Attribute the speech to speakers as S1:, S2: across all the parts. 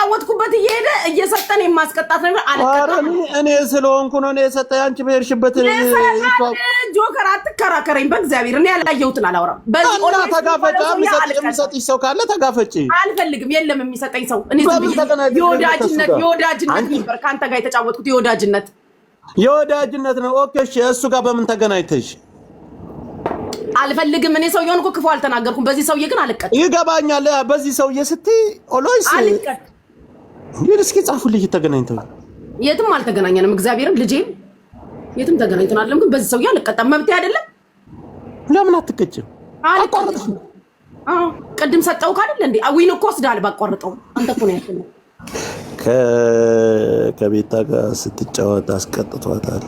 S1: እየተጫወትኩበት እየሄደ እየሰጠን የማስቀጣት ነገር
S2: አልቀጣም። እኔ ስለሆንኩ ነው እኔ የሰጠኝ አንቺ በሄድሽበት
S1: ጆከር አትከራከረኝ በእግዚአብሔር እኔ ያላየሁትን አላወራም በዚህ
S2: ኦላ ተጋፈጫ የሚሰጥሽ ሰው ካለ ተጋፈጪ
S1: አልፈልግም የለም የሚሰጠኝ ሰው እኔ የወዳጅነት ነበር ካንተ ጋር የተጫወትኩት
S2: የወዳጅነት ነው ኦኬ እሺ እሱ ጋር በምን ተገናኝተሽ
S1: አልፈልግም እኔ ሰውዬውን እኮ ክፉ አልተናገርኩም በዚህ ሰውዬ ግን አልቀጥ
S2: ይገባኛል በዚህ ሰውዬ ስትይ ኦሎይስ
S1: አልቀጥ
S2: እስኪ ጻፉልኝ ተገናኝተው
S1: የትም አልተገናኘንም እግዚአብሔርን ልጄም የትም ተገናኝተን አይደለም ግን በዚህ ሰውዬ አልቀጣም መብቴ አይደለም
S2: ለምን አትቀጭም አቋርጥ
S1: ቅድም ሰጠው ካደለ እንዴ አዊን እኮ ወስዳል ባቋርጠው አንተ እኮ ነው ያልከኝ
S2: ከቤታ ጋር ስትጫወት አስቀጥቷታል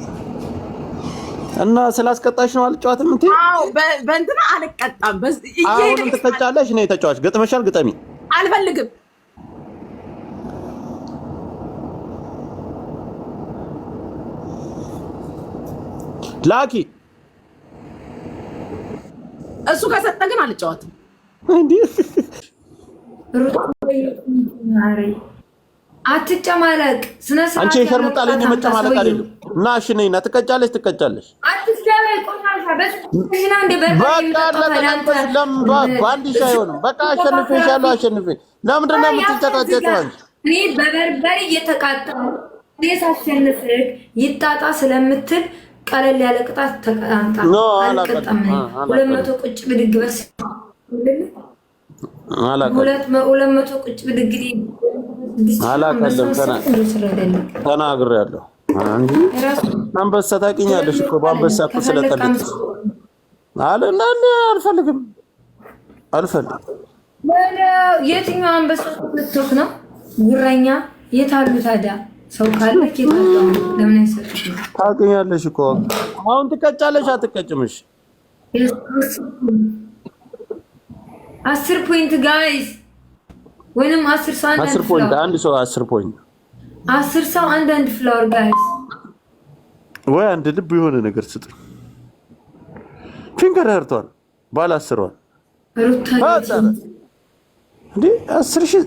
S2: እና ስላስቀጣሽ ነው አልጫወትም እንዴ?
S1: አዎ በእንትና አልቀጣም።
S2: አሁን ተቀጫለሽ ነው የተጫዋች ገጥመሻል ግጠሚ
S1: አልፈልግም
S2: ላኪ
S1: እሱ ከሰጠ ግን አልጫወትም
S2: እንዴ
S3: አትጨማለቅ ስነስርዓት
S2: አንቺ ሸርሙጣ ላይ መጨማለቅ አይደለም እና እሺ ነይና ትቀጫለሽ
S3: አትስደበይ ቆሻሻ በስና እንደ
S2: ባንዲሽ አይሆንም በቃ አሸንፈሻለሁ ለምንድን ነው የምትጨቃጨቀው
S3: እኔ በበርበሬ እየተቃጠለ ሳሸንፍክ ይጣጣ ስለምትል ቀለል ያለ ቅጣት ተቀጣጣ አልቀጣም 200 ቁጭ ብድግ በስ ሁለት መቶ ቁጭ ብድግ
S2: አላቀለም ተናግሬያለሁ አንጂ አንበሳ ታውቂኛለሽ እኮ በአንበሳ እኮ ስለጠልጥ አልፈልግም
S3: የትኛው አንበሳ ልትወክ ነው ጉረኛ የታሉ ታዲያ ሰው ካለ ከታለው ለምን አይሰጥሽ
S2: ታውቂኛለሽ እኮ አሁን ትቀጫለሽ አትቀጭምሽ
S3: 10 ፖይንት ጋይስ ወይንም 10 ሰው
S2: 10 ፖይንት አንድ ሰው 10 ፖይንት
S3: 10 ሰው አንድ ፍላወር ጋይስ
S2: ወይ አንድ ልብ የሆነ ነገር ስጥ ፊንገር ያርቷል ባለ 10 ዋል ሩታ እንዴ 10 ሺህ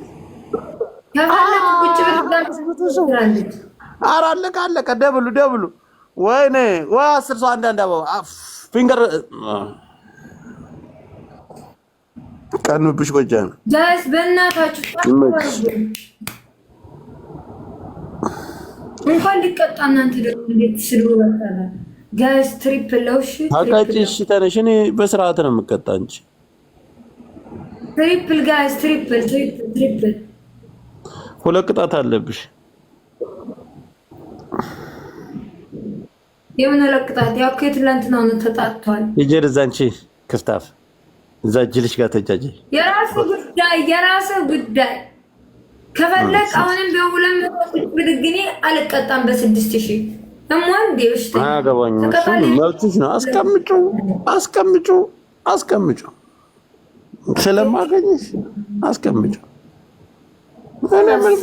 S3: ያባለክ ቁጭ ብለን
S2: አለቀ ደብሉ ወይኔ ወይ 10 ሰው አንድ ፊንገር ቀንብሽ ቆጃን
S3: ጋይስ በእናታችሁ እንኳን ሊቀጣ እናንተ ደግሞ እንዴት ስሉ ወጣላ ጋይስ ትሪፕል ለውሽ
S2: አቃጭሽ ተነሽ እኔ በስርዓት ነው የምቀጣ እንጂ
S3: ትሪፕል ጋይስ ትሪፕል
S2: ሁለት ቅጣት አለብሽ
S3: የምን ለቅጣት ያው ከትላንትናው ነው ተጣጣቷል
S2: የጀርዛንቺ ክፍታፍ እዛ ጅልሽ ጋር ተጃጀ
S3: የራስ ጉዳይ ከፈለክ አሁንም በሁለም ብድግኔ አልቀጣም በ6000 እሞን ዲውሽ
S2: አገባኝ መብትሽ ነው አስቀምጪው ስለማገኝሽ አስቀምጪው እኔ ምን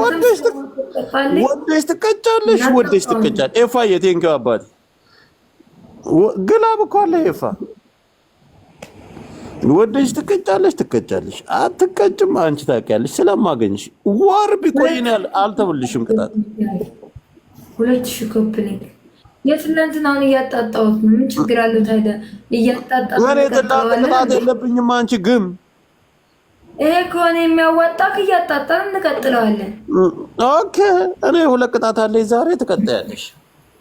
S2: ወደሽ ትቀጫለሽ ኤፋ የቴንኪው አባቴ ግላብ እኮ አለ ኤፋ ወደሽ ትቀጫለሽ አትቀጭም አንቺ ታውቂያለሽ ስለማገኝሽ ወር ቢቆይናል አልተብልሽም ቅጣት
S3: 2000 ኮፕሊንግ የትላንትናውን እያጣጣሁት ነው ምን ችግር አለው ታዲያ እያጣጣሁ
S2: እኔ ቅጣት የለብኝም አንቺ ግን
S3: ይሄ ከሆነ የሚያዋጣክ እያጣጣን እንቀጥለዋለን
S2: ኦኬ እኔ ሁለት ቅጣት አለኝ ዛሬ ትቀጣያለሽ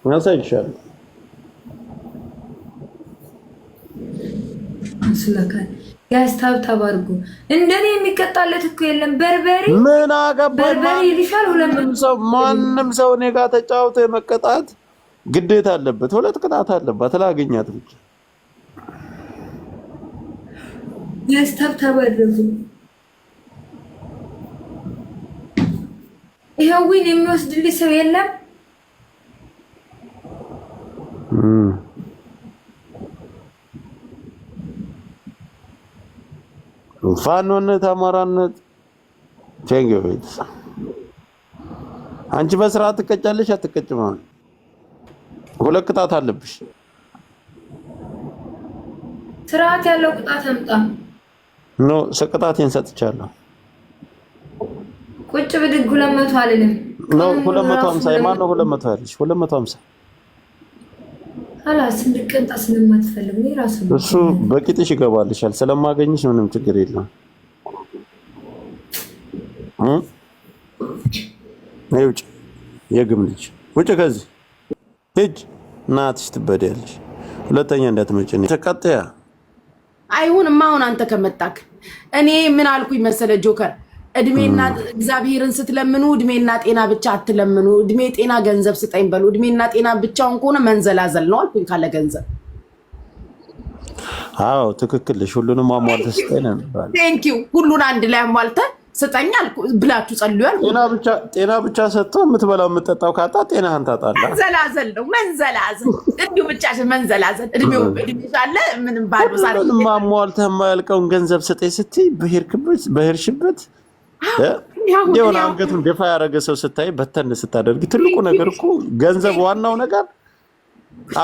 S2: ያሳይሻለሁ ስለካል ያስታብ ተባርጉ እንደኔ የሚቀጣለት እኮ የለም በርበሬ ምን አገባኝ
S3: በርበሬ ይልሻል
S2: ማንም ሰው እኔ ጋር ተጫውቶ የመቀጣት ግዴታ አለበት ሁለት ቅጣት አለባት ላገኛት ብቻ
S3: ያስታብ ተባርጉ ይሄውን የሚወስድልኝ ሰው የለም ፋኖነት አማራነት ቴንጊው ቤት አንቺ በስርዓት ትቀጫለሽ አትቀጭም ሁለት ቅጣት አለብሽ ስርዓት ያለው ቅጣት አምጣ
S2: ኖ ሰቅጣቴን ሰጥቻለሁ
S3: ቁጭ ብድግ 200 አልልም
S2: ነው 250 የማን ነው 200 ያለሽ 250
S3: አላስ እንድቀንጣ ስለማትፈልግ ነው ራሱ
S2: እሱ በቂጥሽ ይገባልሻል ስለማገኝሽ ምንም ችግር የለም ነውጭ የግም ልጅ ውጭ ከዚህ ሂጅ እናትሽ ትበደያለሽ ሁለተኛ እንዳትመጪ ነው ተቀጣያ
S1: አይሁንማ አሁን አንተ ከመጣክ እኔ ምን አልኩኝ መሰለ ጆከር እድሜና እግዚአብሔርን ስትለምኑ እድሜና ጤና ብቻ አትለምኑ እድሜ ጤና ገንዘብ ስጠኝ በሉ እድሜና ጤና ብቻውን ከሆነ መንዘላዘል ነው አልኩኝ ካለ ገንዘብ
S2: አዎ ትክክልሽ ሁሉንም አሟልተ ስጠኝ ነበር
S1: ቴንክ ዩ ሁሉን አንድ ላይ አሟልተ ስጠኝ አልኩ ብላችሁ ጸልዩ አልኩ
S2: ጤና ብቻ ሰጥቶ የምትበላው የምትጠጣው ካጣ ጤናህን ታጣለህ
S1: መንዘላዘል ነው መንዘላዘል እንዲሁ ብቻ መንዘላዘል እድሜው ሳለ ምንም ባልበሳል
S2: ማሟልተ የማያልቀውን ገንዘብ ስጠኝ ስትይ በሄርሽበት የሆነ አንገቱን ደፋ ያደረገ ሰው ስታይ በተን ስታደርግ ትልቁ ነገር እኮ ገንዘብ ዋናው ነገር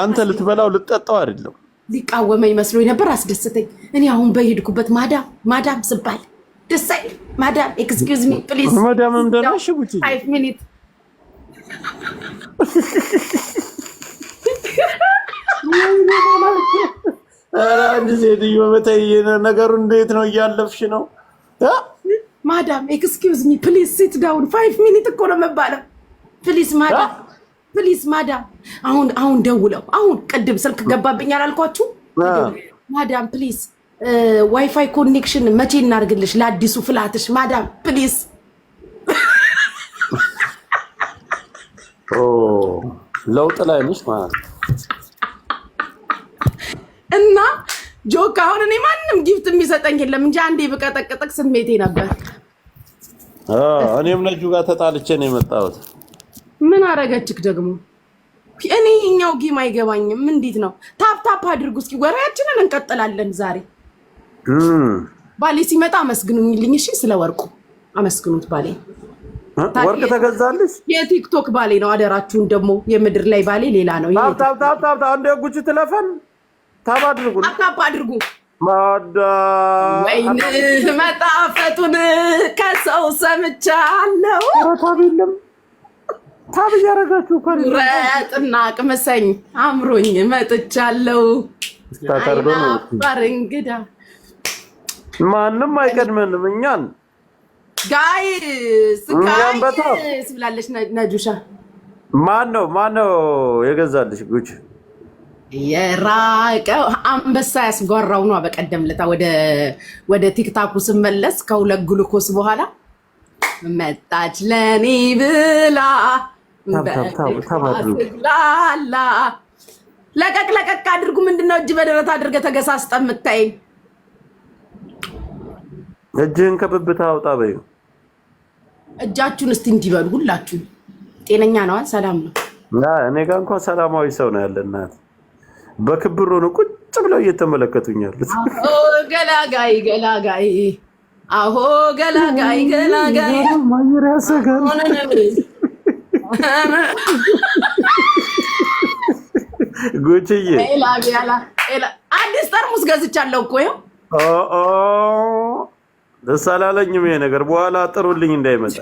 S2: አንተ ልትበላው ልትጠጣው አይደለም
S1: ሊቃወመኝ መስሎኝ ነበር አስደስተኝ እኔ አሁን በሄድኩበት ማዳም ስባል ደስ አይል ማዳም ኤክስኪውዝ ሚ ፕሊዝ
S2: ማዳም እንደናሽ ቡቲ
S1: 5 ሚኒት
S2: አንድ ሴትዮ በተየነ ነገሩ እንዴት ነው እያለፍሽ ነው
S1: ማዳም ኤክስኪውዝ ሚ ፕሊዝ ሲት ዳውን 5 ሚኒት እኮ ነው መባለው ፕሊዝ ማዳም አሁን ደውለው አሁን ቅድም ስልክ ገባብኝ አላልኳችሁ ማዳም ፕሊዝ ዋይፋይ ኮኔክሽን መቼ እናርግልሽ ለአዲሱ ፍላትሽ ማዳም ፕሊዝ
S2: ለውጥ ላይ ነሽ ማለት
S1: እና ጆክ አሁን እኔ ማንንም ጊፍት የሚሰጠኝ የለም እንጂ አንዴ በቀጠቀጠቅ ስሜቴ ነበር
S2: እኔም ነጁ ጋር ተጣልቼ ነው የመጣሁት
S1: ምን አረጋችክ ደግሞ እኔ እኛው ጌም አይገባኝም እንዴት ነው ታፕ አድርጉ እስኪ ወሬያችንን እንቀጥላለን ዛሬ ባሌ ሲመጣ አመስግኑኝልኝ እሺ ስለወርቁ አመስግኑት ባሌ
S2: ወርቅ ተገዛልሽ
S1: የቲክቶክ ባሌ ነው አደራችሁን ደግሞ የምድር ላይ ባሌ ሌላ ነው
S2: ታፕ አንዴ ጉቺ ትለፈን ታፕ አድርጉ ማዳ
S1: ወይን መጣፈጡን ከሰው ሰምቻለሁ
S2: ታብለም ታብ ያረጋችሁ እኮ
S1: ረጥና ቅመሰኝ አምሮኝ መጥቻለሁ
S2: ታታርዶ ነው
S1: ባርንግዳ
S2: ማንንም አይቀድመንም እኛን
S1: ጋይስ ብላለች ነጁሻ
S2: ማነው የገዛልሽ ጉቺ
S1: የራቀው አንበሳ ያስጓራው ነው በቀደም ለታ ወደ ቲክታኩ ስመለስ ከሁለት ግሉኮስ በኋላ መጣች ለኔ ብላ ታባላ ለቀቅ አድርጉ ምንድነው እጅ በደረት አድርገ ተገሳስጠ የምታይ
S2: እጅህን ከብብታ አውጣ በይው
S1: እጃችሁን እስቲ እንዲበሉ ሁላችሁ ጤነኛ ነው ሰላም ነው
S2: እኔ ጋር እንኳን ሰላማዊ ሰው ነው ያለናት በክብር ነው ቁጭ ብለው እየተመለከቱኛል ገላጋይ አሆ ገላጋይ ማየር ያሰጋል ጉቺዬ
S1: አዲስ ጠርሙስ ገዝቻለሁ እኮ
S2: ደስ አላለኝም ይሄ ነገር በኋላ ጥሩልኝ እንዳይመጣ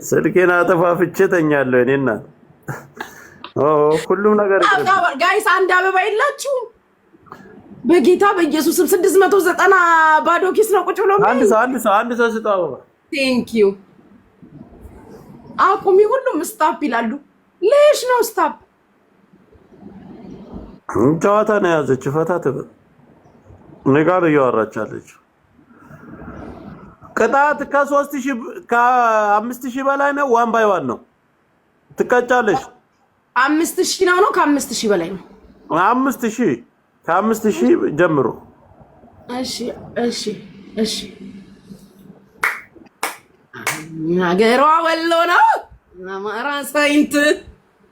S2: ስልኬን አጠፋፍቼ ተኛለሁ እኔ እና ሁሉም ነገር
S1: ጋይስ አንድ አበባ የላችሁ በጌታ በኢየሱስም 690 ባዶ ኪስ ነው ቁጭ ብሎ
S2: አንድ ሰው ስጠው አበባ
S1: ቴንክ ዩ አቁሚ ሁሉም ስታፕ ይላሉ ለሽ ነው ስታፕ
S2: ጨዋታ ነው ያዘች ፈታ ትበል ንጋር እያወራቻለች ቅጣት ከ5000 በላይ ነው 1 by 1 ነው ትቀጫለሽ
S1: 5000 ነው ከ5000 በላይ ነው
S2: 5000 ከ5000 ጀምሮ
S1: እሺ ነገሯ ወሎ ነው አማራ ሳይንት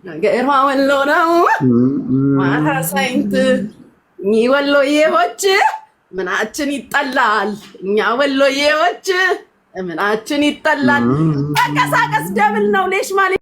S1: ነገሯ ወሎ ነው አማራ ሳይንት ወሎዬዎች ምናችን ይጠላል እኛ ወሎዬዎች ምናችን ይጠላል ተንቀሳቀስ ደብል ነው ሌሽ ማለት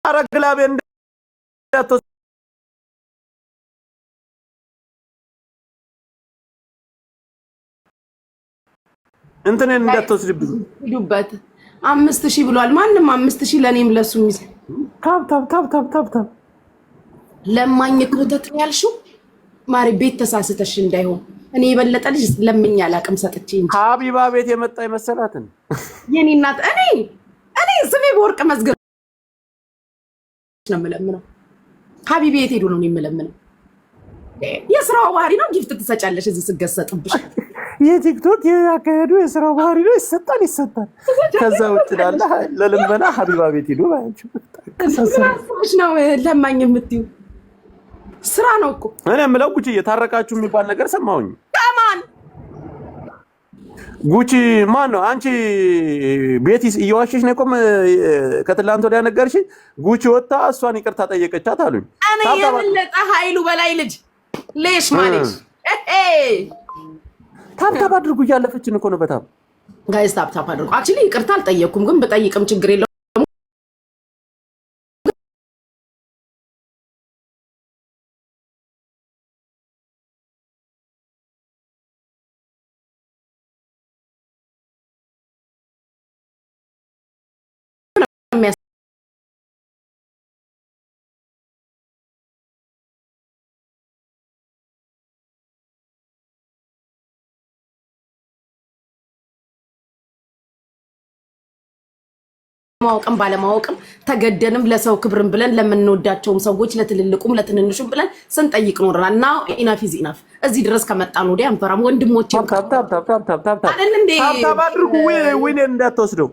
S2: አረግላቤ እንዳትወስድ እንትን እንዳትወስድብኝ
S1: ሂዱበት 5000 ብሏል ማንም 5000 ለኔም ለሱም
S2: ታብ
S1: ለማኝ ኮተት ያልሽው ማሪ ቤት ተሳስተሽ እንዳይሆን እኔ የበለጠ ልጅ ለምኛ አላቅም ሰጥቼ እንጂ
S2: ሀቢባ ቤት የመጣ ይመሰላትን
S1: የኔ እናት እኔ ስሜ በወርቅ መዝገብ ነው የምለምነው ሀቢብ የት ሄዱ ነው የምለምነው የስራው ባህሪ ነው ጊፍት ትሰጫለሽ እዚህ ስገሰጥብሽ
S2: የቲክቶክ ያካሄዱ የስራው ባህሪ ነው ይሰጣል ከዛ ውጭ ዳለ ለልመና ሀቢባ ቤት ሄዱ ባንቺ
S1: ከሰሰሽ ነው ለማኝ የምትዩ ስራ ነው እኮ
S2: እኔ የምለው ጉቺ የታረቃችሁ የሚባል ነገር ሰማሁኝ
S1: ከማን
S2: ጉቺ ማን ነው አንቺ ቤቲስ እየዋሸሽ ነው ቆም ከትላንት ወዲያ ነገርሽ ጉቺ ወጣ እሷን ይቅርታ ጠየቀቻት አሉኝ
S1: እኔ የምለጣ ኃይሉ በላይ ልጅ ሌሽ ማለት
S2: ታብታብ አድርጉ እያለፈችን እኮ ነው በጣም
S1: ጋይስ ታብታብ አድርጉ አክቹሊ ይቅርታ አልጠየኩም ግን በጠይቅም ችግር የለውም ማወቅም ባለማወቅም ተገደንም ለሰው ክብርን ብለን ለምንወዳቸውም ሰዎች ለትልልቁም ለትንንሹም ብለን ስንጠይቅ ኖርናል እና ኢናፍ ኢዝ ኢናፍ እዚህ ድረስ ከመጣን ወዲያ አንፈራም ወንድሞቼ
S2: ታብታብ አድርጉ ወይኔ እንዳትወስደው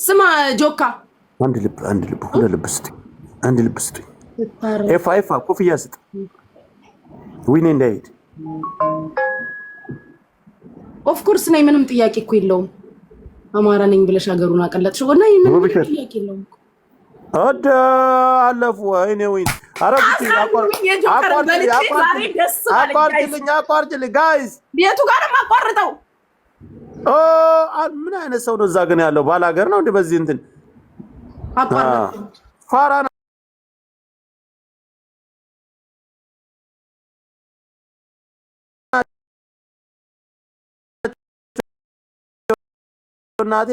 S1: ስማ ጆካ
S2: አንድ ልብ ሁለት ልብ ስጥ አንድ ልብ ስጥ ኤፋ ኮፍያ ስጥ ወይኔ እንዳይሄድ ኦፍ ኮርስ ነኝ ምንም ጥያቄ እኮ የለውም አማራ ነኝ ብለሽ ሀገሩን አቀለጥሽ ወና ምንም ጥያቄ የለውም አዳ አለፉ አይኔ ወይ አረብቲ አቋርጭልኝ ጋይስ
S1: ቤቱ ጋር ማቋርጠው
S2: ምን አይነት ሰው ነው እዛ ግን ያለው ባላገር ነው እንደ በዚህ እንትን
S1: አቋርጠው
S2: ፋራ እናቴ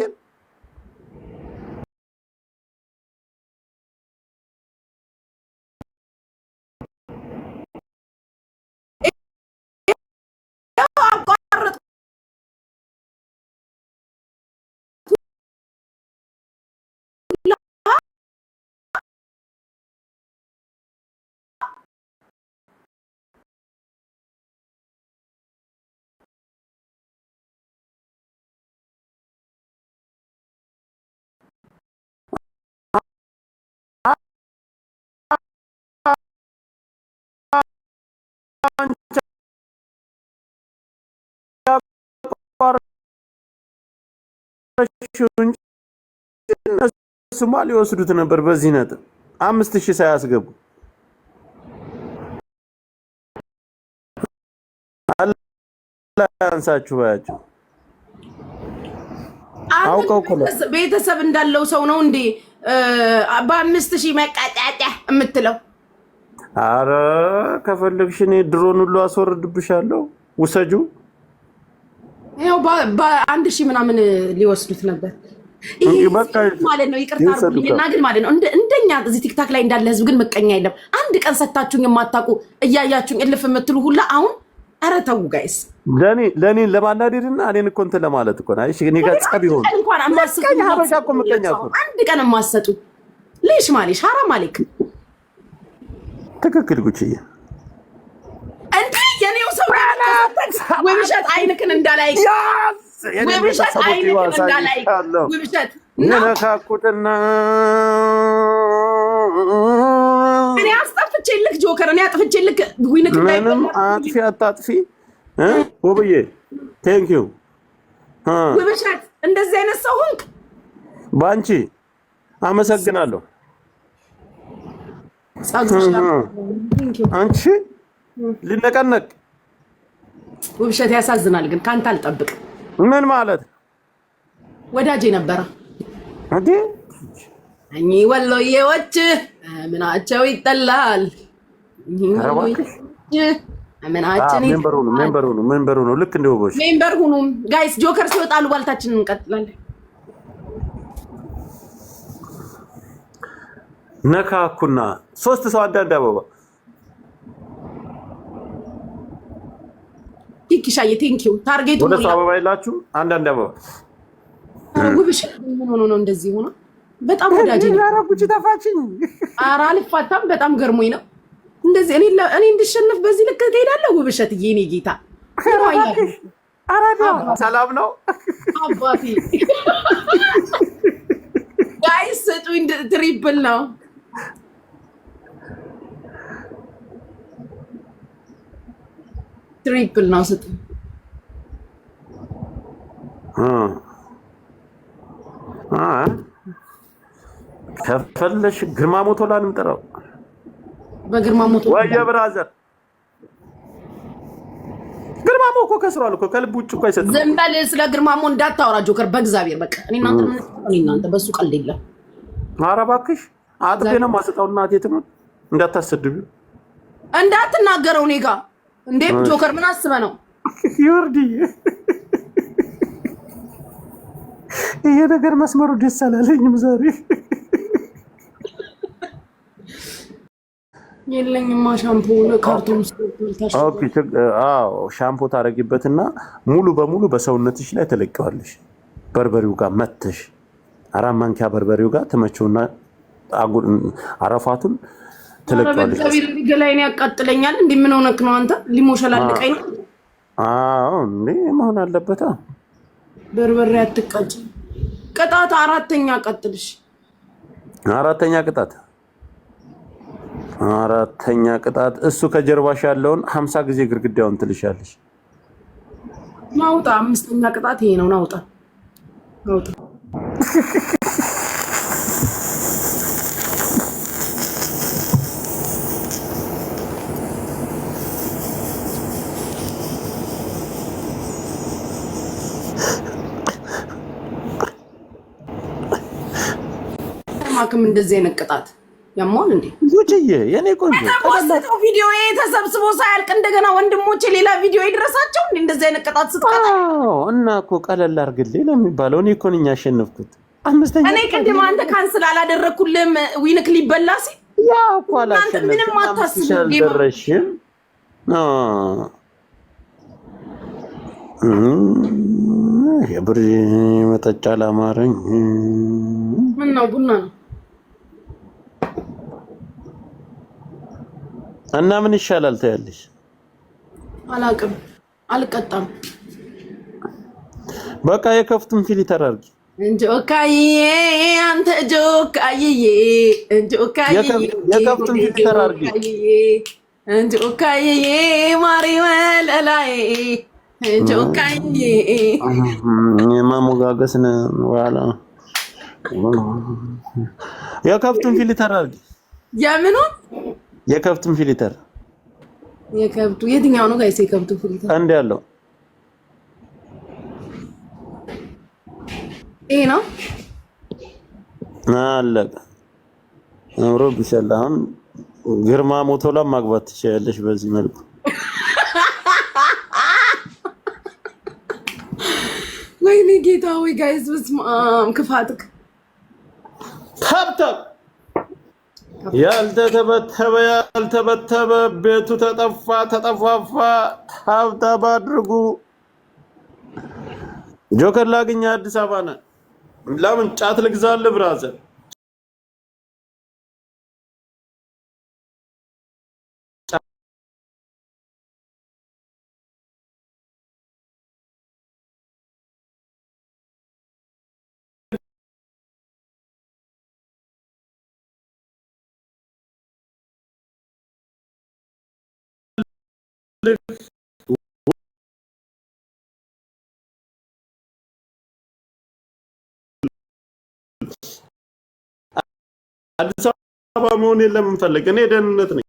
S2: ሶማሌ ወስዱት ነበር በዚህ ነጥብ 5000 ሳያስገቡ አንሳችሁ ባያችሁ አውቀው
S1: ቤተሰብ እንዳለው ሰው ነው እንዴ በ5000 መቃጣጣ የምትለው?
S2: አረ ከፈለግሽ እኔ ድሮን ሁሉ አስወርድብሻለሁ ውሰጁ።
S1: ያው በ1000 ምናምን ሊወስዱት ነበር። ይሄ ማለት ነው ይቅርታ አርጉልኝና ግን ማለት ነው እንደኛ እዚህ ቲክታክ ላይ እንዳለ ህዝብ ግን መቀኛ የለም። አንድ ቀን ሰታችሁኝ የማታውቁ እያያችሁኝ እልፍ የምትሉ ሁላ አሁን ኧረ ተው ጋይስ። ለኔ ለማናደድና እኔን እኮ እንትን ለማለት እኮ ነው። እሺ እኔ ጋር ጸብ ይሆን እንኳን አማስጡ
S2: ሀበሻ እኮ መቀኛ እኮ
S1: አንድ ቀን የማሰጡ ليش ማለሽ حرام عليك።
S2: ትክክል ጉቺዬ
S1: እንዴ የኔው ሰው ወብሸት አይንክን እንዳላይ ወብሸት አይንክን እንዳላይ ወብሸት
S2: ነካኩትና
S1: እኔ አስጠፍቼልክ ጆከር እኔ አጥፍቼልክ ዊንክ ላይ
S2: ምንም አጥፊ አታጥፊ ወብዬ ቴንክ ዩ
S1: ወብሸት እንደዚህ አይነት ሰው ሆንክ
S2: ባንቺ አመሰግናለሁ። አንቺ ልነቀነቅ
S1: ውብሸት ያሳዝናል ግን ካንተ አልጠብቅ።
S2: ምን ማለት
S1: ወዳጄ ነበረ
S2: እንዴ?
S1: እኚ ወሎዬዎች ምናቸው ይጠላል።
S2: ሜምበር ሁኑ ልክ እንደ ወቦች
S1: ሜምበር ሁኑ ጋይስ። ጆከር ሲወጣሉ ባልታችንን እንቀጥላለን።
S2: ነካኩና 3 ሰው አንዳንድ አበባ
S1: ቲክሻዬ ቴንኪው ታርጌቱ
S2: ወደ ሰው አበባ ይላችሁ አንዳንድ አበባ
S1: ውብሽ ምን ሆኖ ነው እንደዚህ ሆኖ? በጣም ወዳጄ ነው።
S2: ያራጉጭ ተፋችኝ።
S1: ኧረ አልፋታም። በጣም ገርሞኝ ነው እንደዚህ እኔ እንድሸነፍ በዚህ ልክ ትሄዳለህ? ውብሸትዬ የኔ ጌታ
S2: አራዳ ሰላም ነው
S1: አባቴ። ጋይስ ስጡኝ ትሪፕል ነው ትሪፕል ነው ስጡኝ።
S2: ከፈለሽ ግርማ ሞቶላንም ጠራው።
S1: በግርማ ሞቶ
S2: ወየ ብራዘር ግርማሞ እኮ ከስሯል እኮ ከልብ ውጭ እኮ አይሰጥም።
S1: ዝም በል ስለ ግርማሞ እንዳታወራ ጆከር በእግዚአብሔር በቃ እኔ እናንተ በሱ ቀልድ የለም።
S2: ኧረ እባክሽ አጥቤ ነው የማሰጣው እናቴ ትሙት እንዳታሰድቢው
S1: እንዳትናገረው እኔ ጋር እንዴ ጆከር ምን አስበህ ነው?
S2: ይወርድ ይሄ ነገር መስመሩ ደስ አላለኝም ዛሬ።
S1: የለኝማ ሻምፖ ካርቶን
S2: ኦኬ ሻምፖ ታረጊበትና ሙሉ በሙሉ በሰውነትሽ ላይ ተለቀዋለሽ። በርበሬው ጋር መተሽ 4 ማንኪያ በርበሬው ጋር ተመቸውና አረፋቱን ተለቀዋለሽ።
S1: በእግዚአብሔር ገላይን ያቃጥለኛል። እንዴ ምን ሆነክ ነው አንተ? ሊሞሸላልቀኝ ነው?
S2: አዎ እንዴ መሆን አለበት።
S1: በርበሬ አትቀጭ። ቅጣት 4ኛ ቀጥልሽ።
S2: 4ኛ ቅጣት እሱ ከጀርባሽ ያለውን 50 ጊዜ ግርግዳውን ትልሻለሽ።
S1: ናውጣ 5ኛ ቅጣት ይሄ ነው። ናውጣ ማክም እንደዚህ አይነት ቅጣት ያሟል እንዴ?
S2: ጉቺዬ የኔ ቆንጆ
S1: ተቆስተው ቪዲዮ ተሰብስቦ ሳያልቅ እንደገና ወንድሞቼ ሌላ ቪዲዮ ይድረሳቸው እንዴ? እንደዚህ አይነት ቅጣት ስትቀጣ
S2: እና እኮ ቀለል አድርግልኝ ለሚባለው እኔ እኮ ነኝ ያሸነፍኩት። 5ኛ
S1: እኔ ቅድም አንተ ካንስል አላደረኩልም ዊንክ ሊበላ ሲል
S2: ያ እኮ አላሸነፍኩም።
S1: ምንም አታስቡ
S2: ደረሽም የብር መጠጫ ላማረኝ
S1: ምን ነው ቡና ነው
S2: እና ምን ይሻላል ታያለሽ?
S1: አላቅም አልቀጣም።
S2: በቃ የከፍቱን ፊልተር አድርጊ
S1: እንጆካዬ አንተ ጆካዬ እንጆካዬ
S2: የከፍቱን ፊልተር አድርጊ
S1: እንጆካዬ ማሪ ወለላይ እንጆካዬ
S2: ማሞጋገስ ነው ዋላ የከፍቱን ፊልተር አድርጊ።
S1: የምኑን
S2: የከብቱን ፊልተር
S1: የከብቱ የትኛው ነው ጋይስ? የከብቱ ፊልተር
S2: አንድ ያለው
S1: ይሄ ነው
S2: አለቀ። አምሮብሻል። አሁን ግርማ ሞቶላ ማግባት ትችያለሽ በዚህ መልኩ።
S1: ወይኔ ጌታ ወይ ጋይስ በስመ አብ ክፋትክ።
S2: ታብታብ ያልተበተበ ቤቱ ተጠፋፋ። ታብታብ አድርጉ። ጆከር ላግኛ አዲስ አበባ ነህ። ለምን ጫት ልግዛልህ ብራዘር? አዲስ አበባ መሆን የለም እንፈልግ። እኔ ደህንነት ነኝ።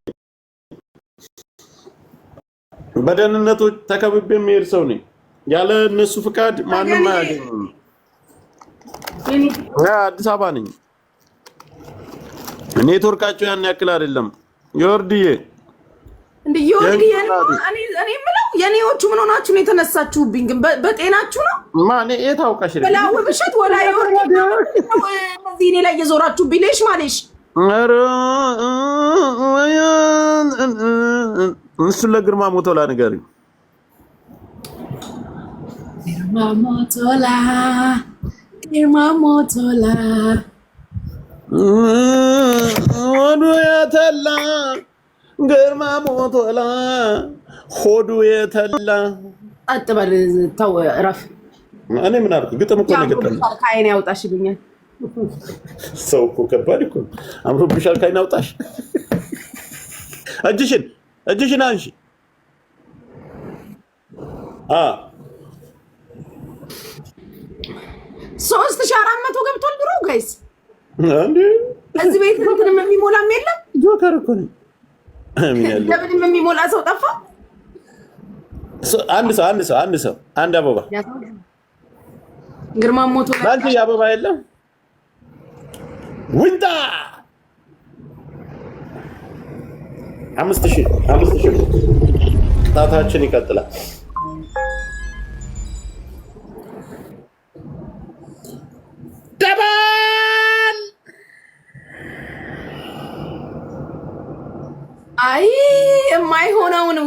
S2: በደህንነቶች ተከብቤ የሚሄድ ሰው ነኝ። ያለ እነሱ ፍቃድ ማንም አያገኝም። አዲስ አበባ ነኝ። ኔትወርካቸው ያን ያክል አይደለም። ዮርዲዬ
S1: እንዴ ዮርዲዬ እኔ የምለው የኔዎቹ ምን ሆናችሁ ነው የተነሳችሁብኝ? ግን በጤናችሁ ነው?
S2: ማን የታውቃሽ?
S1: በላው ብሽት ወላ ዮርዲ እዚህ እኔ ላይ የዞራችሁብኝ ለሽ ማለሽ
S2: ኧረ እሱን ለግርማ ሞቶላ ንገሪው።
S1: ግርማ ሞቶላ
S2: ሆዱ የተላ ግርማ ሞቶላ ሆዱ የተላ።
S1: አጥበል ተው እረፍ።
S2: እኔ ምን አልኩ? ግጥም እኮ ነው ገጠመኝ።
S1: ከዓይኔ ያውጣሽ ይሉኛል።
S2: ሰው እኮ ከባድ እኮ አምሮብሻል። ከዓይኔ ያውጣሽ። እጅሽን አንሺ።
S1: 3400 ገብቷል ብሮ ጋይስ።
S2: አንዴ
S1: እዚህ ቤት እንትንም የሚሞላም የለም።
S2: ጆከር እኮ ነው። አሚን ያለው
S1: ለምንም የሚሞላ ሰው ጠፋ።
S2: አንድ ሰው አንድ አበባ
S1: ግርማ ሞቶላ
S2: አንቺ አበባ የለም። ውንታ 5000 ጣታችን ይቀጥላል። ደባል
S1: አይ የማይሆነውን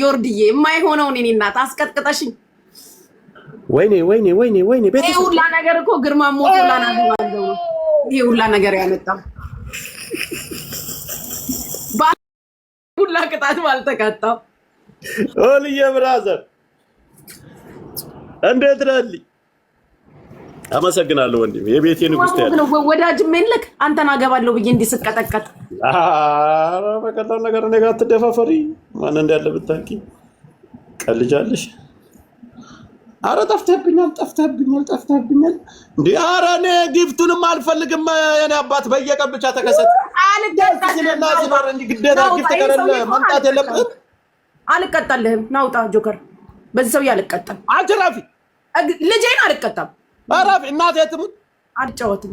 S1: ዮርዲዬ የማይሆነውን እኔ እናት አስቀጥቅጠሽኝ።
S2: ወይኔ
S1: ቤት ሁላ ነገር እኮ ግርማ ሞቶላ ነው። ይሄ ሁላ ነገር ያመጣው ሁላ ቅጣት ባልተቀጣው።
S2: ኦልዬ ብራዘር እንዴት ነህ? አመሰግናለሁ ወንድሜ። የቤቴ ንጉስ
S1: ነው ወዳጅ ምንልክ አንተን አገባለሁ ብዬ እንዲስቀጠቀጥ።
S2: አረ በቀላል ነገር እኔ ጋር አትደፋፈሪ። ማን እንዳለ ብታውቂ ቀልጃለሽ። አረ ጠፍተህብኛል እንዴ! አረ እኔ ጊፍቱንም አልፈልግም። የኔ አባት በየቀን ብቻ ተከሰተ ሲኖር እንጂ ግዴታ ጊፍት ከሌለ መምጣት የለብህም።
S1: አልቀጣልህም። ናውጣ ጆከር። በዚህ ሰውዬ አልቀጣም።
S2: አንቺ ራፊ
S1: ልጄን አልቀጣም።
S2: ራፊ እናቴ ትሙት
S1: አልጫወትም።